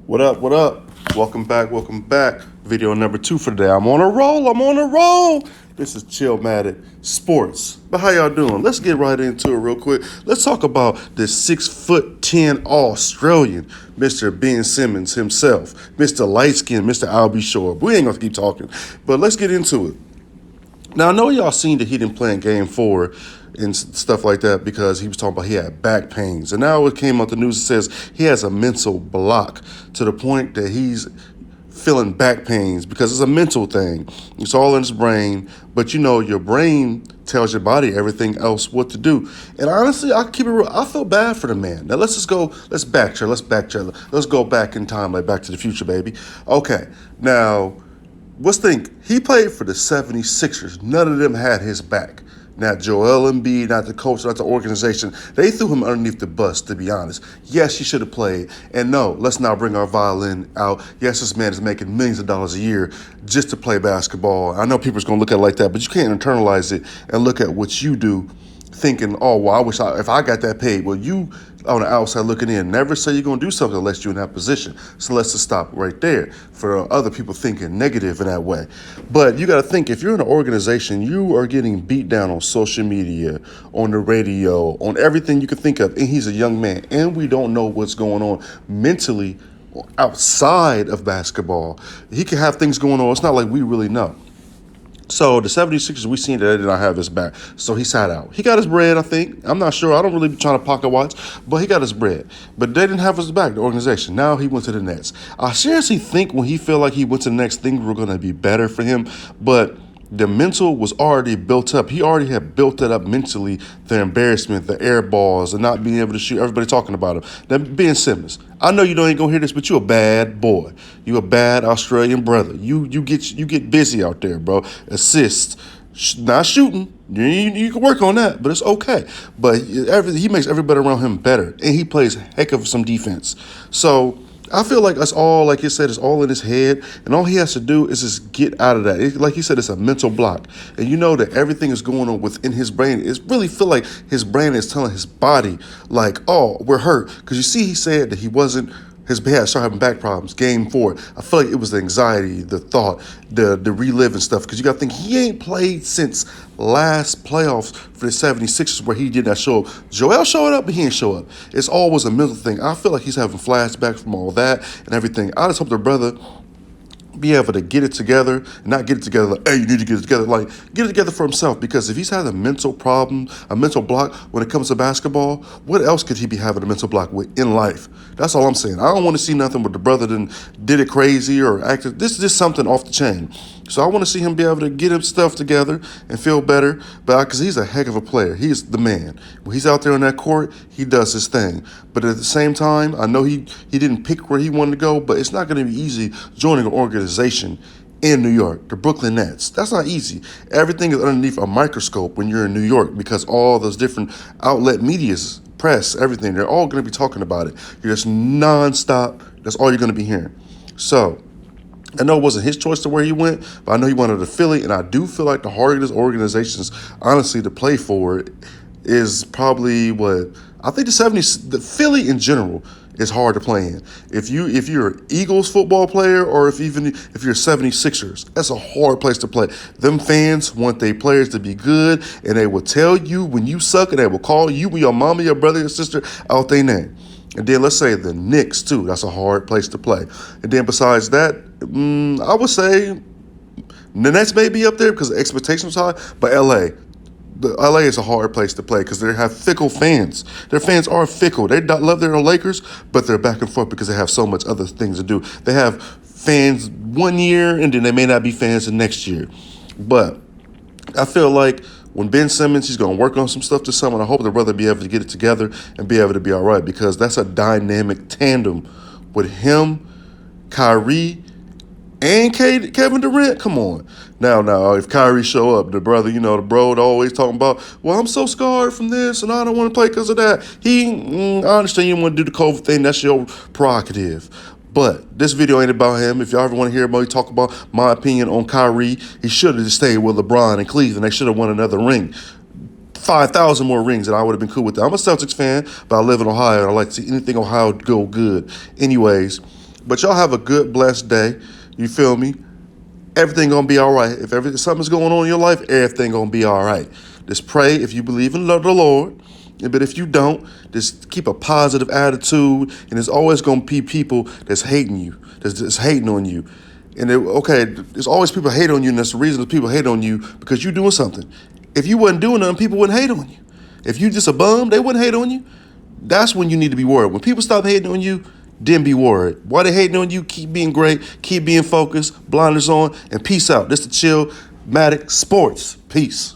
What up? What up? Welcome back. Welcome back. Video number 2 for today. I'm on a roll. I'm on a roll. This is Chillmatic Sports. But how y'all doing? Let's get right into it real quick. Let's talk about this 6'10" Australian, Mr. Ben Simmons himself, Mr. Light Skin, Mr. Albie Shore. We ain't gonna keep talking, but let's get into it. Now I know y'all seen that he didn't play in Game 4 and stuff like that because he was talking about he had back pains. And now it came out the news that says he has a mental block to the point that he's feeling back pains because it's a mental thing. It's all in his brain, but you know, your brain tells your body everything else what to do. And honestly, I keep it real. I feel bad for the man. Now let's backtrack. Let's go back in time, like Back to the Future, baby. Okay, now let's think. He played for the 76ers. None of them had his back. Not Joel Embiid, not the coach, not the organization. They threw him underneath the bus, to be honest. Yes, he should have played. And no, let's not bring our violin out. Yes, this man is making millions of dollars a year just to play basketball. I know people's going to look at it like that, but you can't internalize it and look at what you do thinking, oh, well, if I got that paid. Well, you on the outside looking in, never say you're going to do something unless you're in that position. So let's just stop right there for other people thinking negative in that way. But you got to think, if you're in an organization, you are getting beat down on social media, on the radio, on everything you can think of, and he's a young man, and we don't know what's going on mentally outside of basketball. He could have things going on. It's not like we really know. So the 76ers, we seen that they did not have his back. So he sat out. He got his bread, I think. I'm not sure. I don't really be trying to pocket watch, but he got his bread. But they didn't have his back, the organization. Now he went to the Nets. I seriously think when he felt like he went to the Nets, things were going to be better for him. But the mental was already built up. He already had built it up mentally, the embarrassment, the air balls, and not being able to shoot, everybody talking about him. Now, Ben Simmons, I know you don't ain't gonna hear this, but you a bad boy. You a bad Australian brother. You get busy out there, bro. Assist. Not shooting. You can work on that, but it's okay. But he makes everybody around him better, and he plays heck of some defense. So I feel like us all, like you said, it's all in his head, and all he has to do is just get out of that. Like he said, it's a mental block, and you know that everything is going on within his brain. It really feel like his brain is telling his body, like, oh, we're hurt. Because you see, he said that he started having back problems. Game 4. I feel like it was the anxiety, the thought, the reliving stuff. Because you got to think, he ain't played since last playoffs for the 76ers where he did not show up. Joel showed up, but he didn't show up. It's always a mental thing. I feel like he's having flashbacks from all that and everything. I just hope the brother be able to get it together, not get it together like, hey, you need to get it together. Like, get it together for himself, because if he's had a mental problem, a mental block when it comes to basketball, what else could he be having a mental block with in life? That's all I'm saying. I don't want to see nothing with the brother that did it crazy or acted. This is just something off the chain. So I want to see him be able to get his stuff together and feel better, but because he's a heck of a player. He's the man. When he's out there on that court, he does his thing. But at the same time, I know he didn't pick where he wanted to go, but it's not going to be easy joining an organization in New York, the Brooklyn Nets. That's not easy. Everything is underneath a microscope when you're in New York, because all those different outlet medias, press, everything, they're all going to be talking about it. You're just nonstop. That's all you're going to be hearing. So I know it wasn't his choice to where he went, but I know he wanted to Philly, and I do feel like the hardest organizations, honestly, to play for is probably the Philly in general is hard to play in. If you're an Eagles football player, or if you're 76ers, that's a hard place to play. Them fans want their players to be good, and they will tell you when you suck, and they will call you and your mama, your brother, your sister out their name. And then let's say the Knicks, too. That's a hard place to play. And then besides that, I would say the Nets may be up there because the expectations high, but LA is a hard place to play because they have fickle fans. Their fans are fickle. They love their Lakers, but they're back and forth because they have so much other things to do. They have fans one year, and then they may not be fans the next year. But I feel like when Ben Simmons, he's going to work on some stuff this summer. I hope the brother be able to get it together and be able to be all right, because that's a dynamic tandem with him, Kyrie, and Kevin Durant. Come on. Now, if Kyrie show up, the brother, the bro always talking about, well, I'm so scarred from this, and I don't want to play because of that. I understand you want to do the COVID thing. That's your prerogative. But this video ain't about him. If y'all ever want to hear me talk about my opinion on Kyrie, he should have just stayed with LeBron and Cleveland. They should have won another ring. 5,000 more rings, and I would have been cool with that. I'm a Celtics fan, but I live in Ohio, and I like to see anything Ohio go good. Anyways, But y'all have a good, blessed day. You feel me? Everything gonna be all right. If something's going on in your life, everything gonna be all right. Just pray if you believe in the Lord. But if you don't, just keep a positive attitude. And there's always gonna be people that's hating you, that's hating on you. And there's always people hate on you, and that's the reason that people hate on you because you're doing something. If you wasn't doing nothing, people wouldn't hate on you. If you just a bum, they wouldn't hate on you. That's when you need to be worried. When people stop hating on you, then be worried. Why they hating on you? Keep being great. Keep being focused. Blinders on. And peace out. This is Chillmatic Sports. Peace.